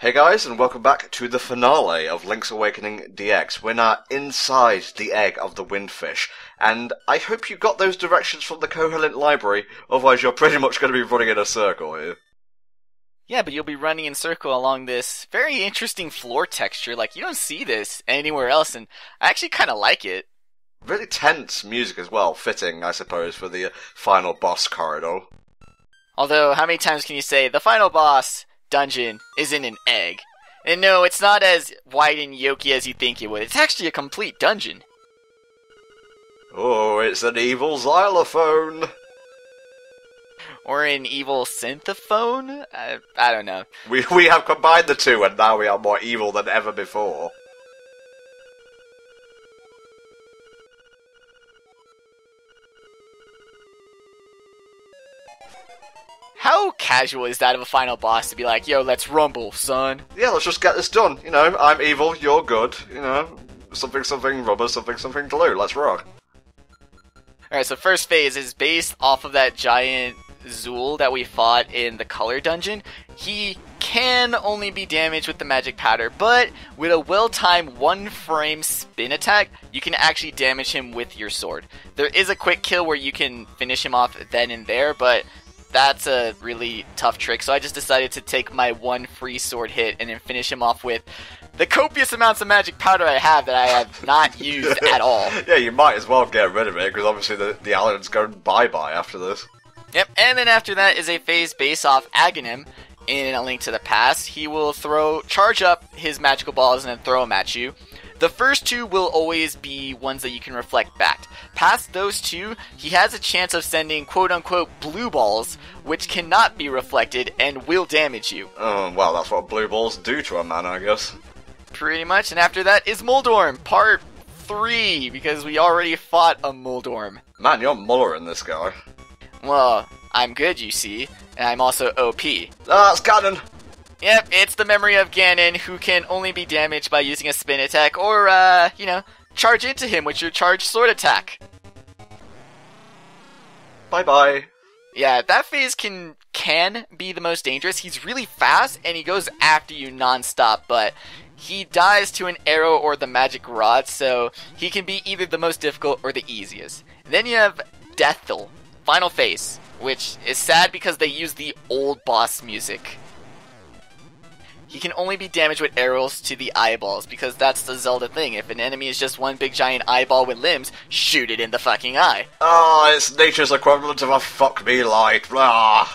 Hey guys, and welcome back to the finale of Link's Awakening DX. We're now inside the egg of the Windfish, and I hope you got those directions from the Koholint library, otherwise you're pretty much going to be running in a circle here. Yeah, but you'll be running in circle along this very interesting floor texture. Like, you don't see this anywhere else, and I actually kind of like it. Really tense music as well, fitting, I suppose, for the final boss corridor. Although, how many times can you say, the final boss dungeon is in an egg? And no, it's not as wide and yoky as you think it would. It's actually a complete dungeon. Oh, it's an evil xylophone! Or an evil synthephone? I don't know. We have combined the two, and now we are more evil than ever before. How casual is that of a final boss to be like, yo, let's rumble, son? Yeah, let's just get this done. You know, I'm evil, you're good. You know, something rubber, something glue. Let's rock. Alright, so first phase is based off of that giant Zool that we fought in the color dungeon. He can only be damaged with the magic powder, but with a well-timed 1-frame spin attack, you can actually damage him with your sword. There is a quick kill where you can finish him off then and there, but that's a really tough trick, so I just decided to take my one free sword hit and then finish him off with the copious amounts of magic powder I have that I have not used at all. Yeah, you might as well get rid of it, because obviously the island's going bye-bye after this. Yep, and then after that is a phase based off Aghanim in A Link to the Past. He will charge up his magical balls and then throw them at you. The first two will always be ones that you can reflect back. Past those two, he has a chance of sending quote-unquote blue balls, which cannot be reflected and will damage you. Oh, well, that's what blue balls do to a man, I guess. Pretty much, and after that is Muldorm, part 3, because we already fought a Muldorm. Man, you're mullering this guy. Well, I'm good, you see, and I'm also OP. Ah, it's Ganon! Yep, it's the memory of Ganon, who can only be damaged by using a spin attack, or, charge into him with your charged sword attack. Bye-bye. Yeah, that phase can be the most dangerous. He's really fast, and he goes after you non-stop, but he dies to an arrow or the magic rod, so he can be either the most difficult or the easiest. And then you have Deathel, final phase, which is sad because they use the old boss music. He can only be damaged with arrows to the eyeballs, because that's the Zelda thing. If an enemy is just one big giant eyeball with limbs, shoot it in the fucking eye. Ah, it's nature's equivalent of a fuck me light, blah.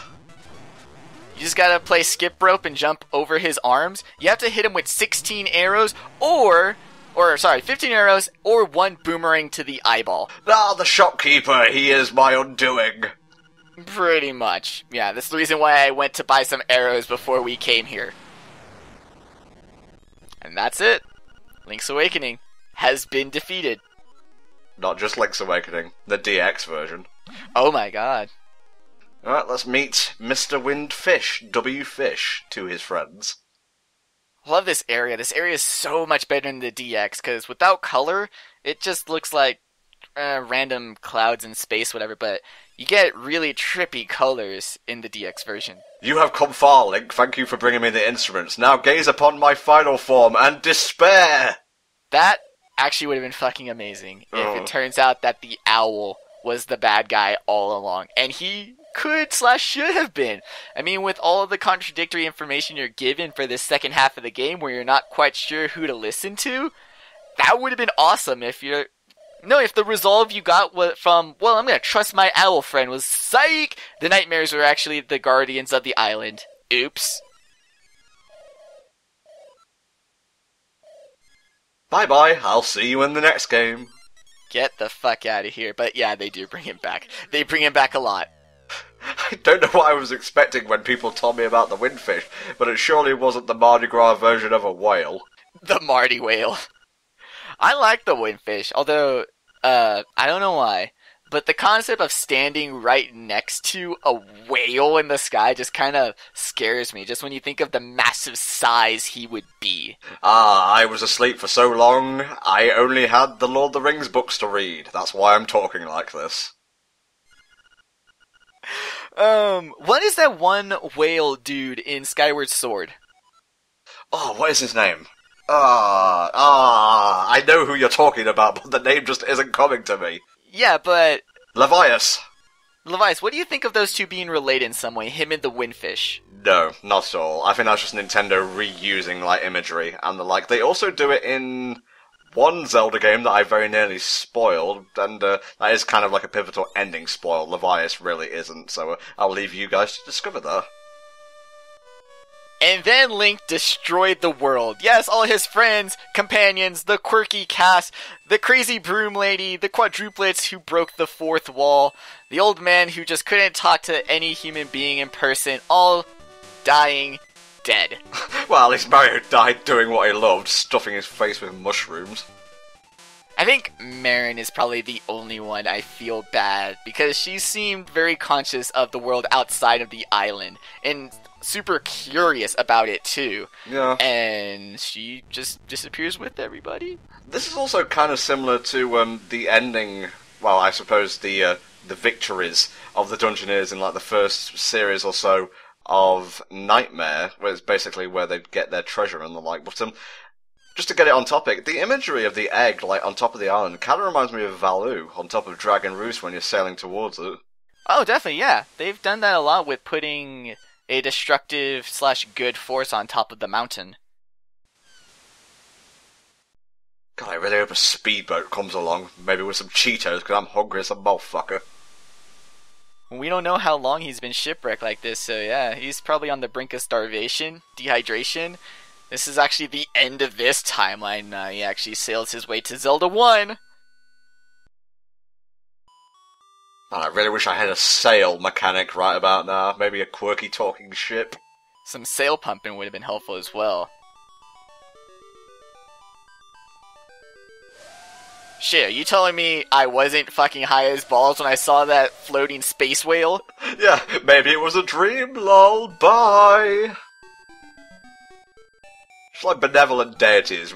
You just gotta play skip rope and jump over his arms. You have to hit him with 16 arrows, 15 arrows, or 1 boomerang to the eyeball. Ah, the shopkeeper, he is my undoing. Pretty much. Yeah, that's the reason why I went to buy some arrows before we came here. And that's it. Link's Awakening has been defeated. Not just Link's Awakening, the DX version. Oh my god. Alright, let's meet Mr. Windfish, W. Fish, to his friends. Love this area. This area is so much better than the DX, because without color, it just looks like random clouds in space, whatever, but you get really trippy colors in the DX version. You have come far, Link. Thank you for bringing me the instruments. Now gaze upon my final form and despair! That actually would have been fucking amazing if it turns out that the owl was the bad guy all along. And he should have been. I mean, with all of the contradictory information you're given for this second half of the game where you're not quite sure who to listen to, that would have been awesome if the resolve you got from, well, I'm gonna trust my owl friend was psych! The nightmares were actually the guardians of the island. Oops. Bye-bye, I'll see you in the next game. Get the fuck out of here. But yeah, they do bring him back. They bring him back a lot. I don't know what I was expecting when people told me about the Windfish, but it surely wasn't the Mardi Gras version of a whale. The Mardi Whale. I like the Windfish, although, I don't know why, but the concept of standing right next to a whale in the sky just kind of scares me, just when you think of the massive size he would be. Ah, I was asleep for so long, I only had the Lord of the Rings books to read. That's why I'm talking like this. What is that one whale dude in Skyward Sword? Oh, what is his name? I know who you're talking about, but the name just isn't coming to me. Yeah, but... Levias. Levias, what do you think of those two being related in some way, him and the Windfish? No, not at all. I think that's just Nintendo reusing, like, imagery and the like. They also do it in one Zelda game that I very nearly spoiled, and that is kind of like a pivotal ending spoil. Levias really isn't, so I'll leave you guys to discover that. And then Link destroyed the world. Yes, all his friends, companions, the quirky cast, the crazy broom lady, the quadruplets who broke the fourth wall, the old man who just couldn't talk to any human being in person, all dying dead. Well, at least Mario died doing what he loved, stuffing his face with mushrooms. I think Marin is probably the only one I feel bad, because she seemed very conscious of the world outside of the island, and super curious about it too. Yeah. And she just disappears with everybody. This is also kind of similar to the ending, well, I suppose the victories of the Dungeoneers in like the first series or so of Nightmare, where it's basically where they get their treasure and the like. But just to get it on topic, the imagery of the egg like on top of the island kind of reminds me of Valoo on top of Dragon Roost when you're sailing towards it. Oh, definitely, yeah. They've done that a lot with putting a destructive / good force on top of the mountain. God, I really hope a speedboat comes along, maybe with some Cheetos, because I'm hungry as a motherfucker. We don't know how long he's been shipwrecked like this, so yeah, he's probably on the brink of starvation, dehydration. This is actually the end of this timeline. He actually sails his way to Zelda 1. I really wish I had a sail mechanic right about now. Maybe a quirky talking ship. Some sail pumping would have been helpful as well. Shit, are you telling me I wasn't fucking high as balls when I saw that floating space whale? Yeah, maybe it was a dream, lol, bye! It's like benevolent deities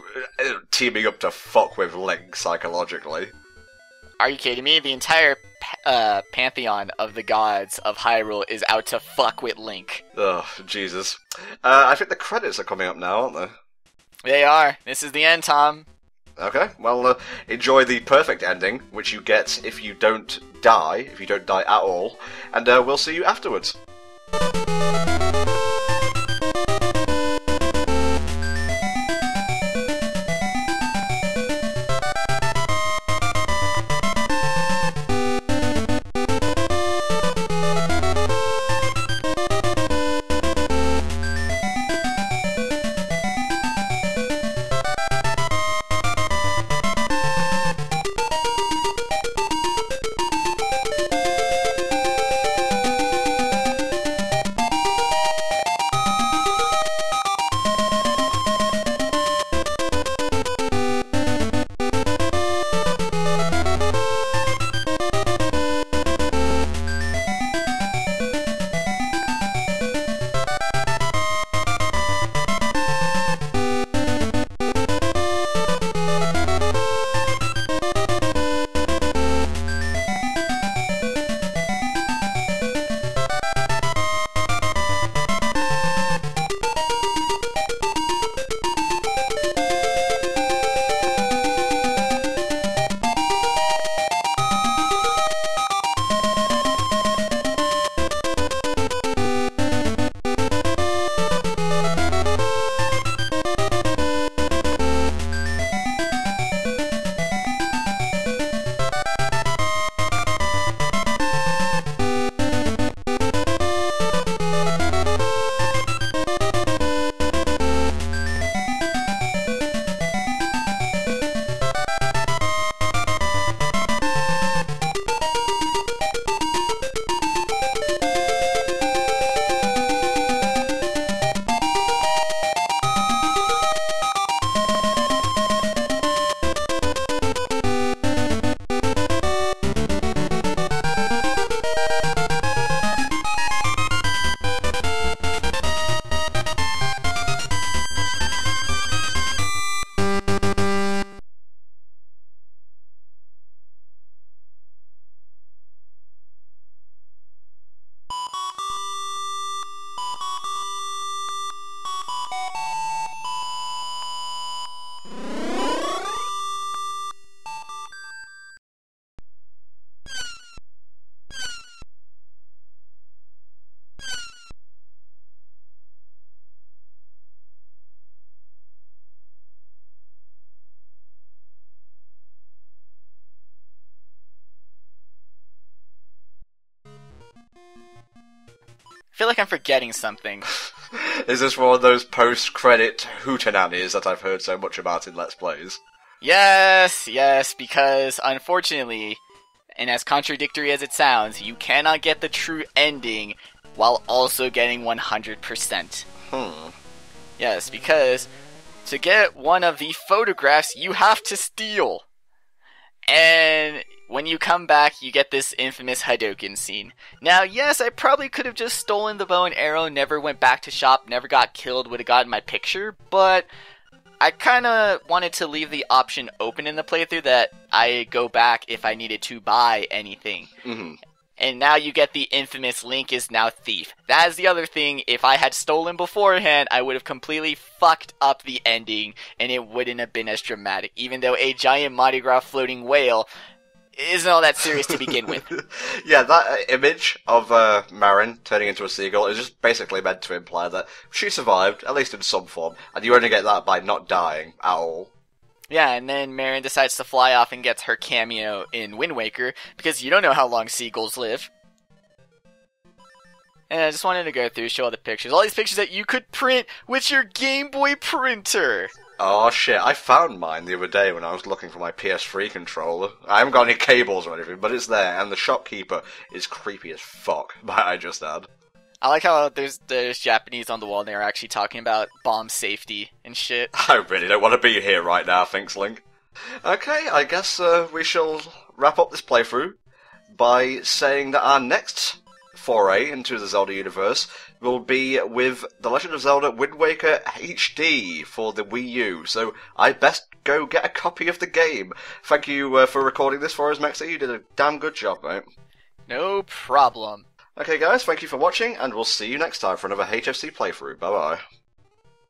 teaming up to fuck with Link psychologically. Are you kidding me? The entire pantheon of the gods of Hyrule is out to fuck with Link. Oh, Jesus. I think the credits are coming up now, aren't they? They are. This is the end, Tom. Okay, well, enjoy the perfect ending, which you get if you don't die at all, and we'll see you afterwards. feel like I'm forgetting something. Is this one of those post-credit hootenannies that I've heard so much about in Let's Plays? Yes, because unfortunately, and as contradictory as it sounds, you cannot get the true ending while also getting 100%. Yes, because to get one of the photographs, you have to steal. And when you come back, you get this infamous Hadouken scene. Now, yes, I probably could have just stolen the bow and arrow, never went back to shop, never got killed, would have gotten my picture, but I kinda wanted to leave the option open in the playthrough that I go back if I needed to buy anything. And now you get the infamous Link is now thief. That is the other thing. If I had stolen beforehand, I would have completely fucked up the ending, and it wouldn't have been as dramatic, even though a giant Mardi Gras floating whale isn't all that serious to begin with. Yeah, that image of Marin turning into a seagull is just basically meant to imply that she survived, at least in some form, and you only get that by not dying at all. Yeah, and then Marin decides to fly off and gets her cameo in Wind Waker, because you don't know how long seagulls live. And I just wanted to go through, show all the pictures. All these pictures that you could print with your Game Boy printer! Oh shit, I found mine the other day when I was looking for my PS3 controller. I haven't got any cables or anything, but it's there, and the shopkeeper is creepy as fuck, might I just add. I like how there's Japanese on the wall and they're actually talking about bomb safety and shit. I really don't want to be here right now, thanks, Link. Okay, I guess we shall wrap up this playthrough by saying that our next foray into the Zelda universe will be with The Legend of Zelda Wind Waker HD for the Wii U, so I best go get a copy of the game. Thank you for recording this for us, Maxie. You did a damn good job, mate. No problem. Okay guys, thank you for watching, and we'll see you next time for another HFC playthrough. Bye bye.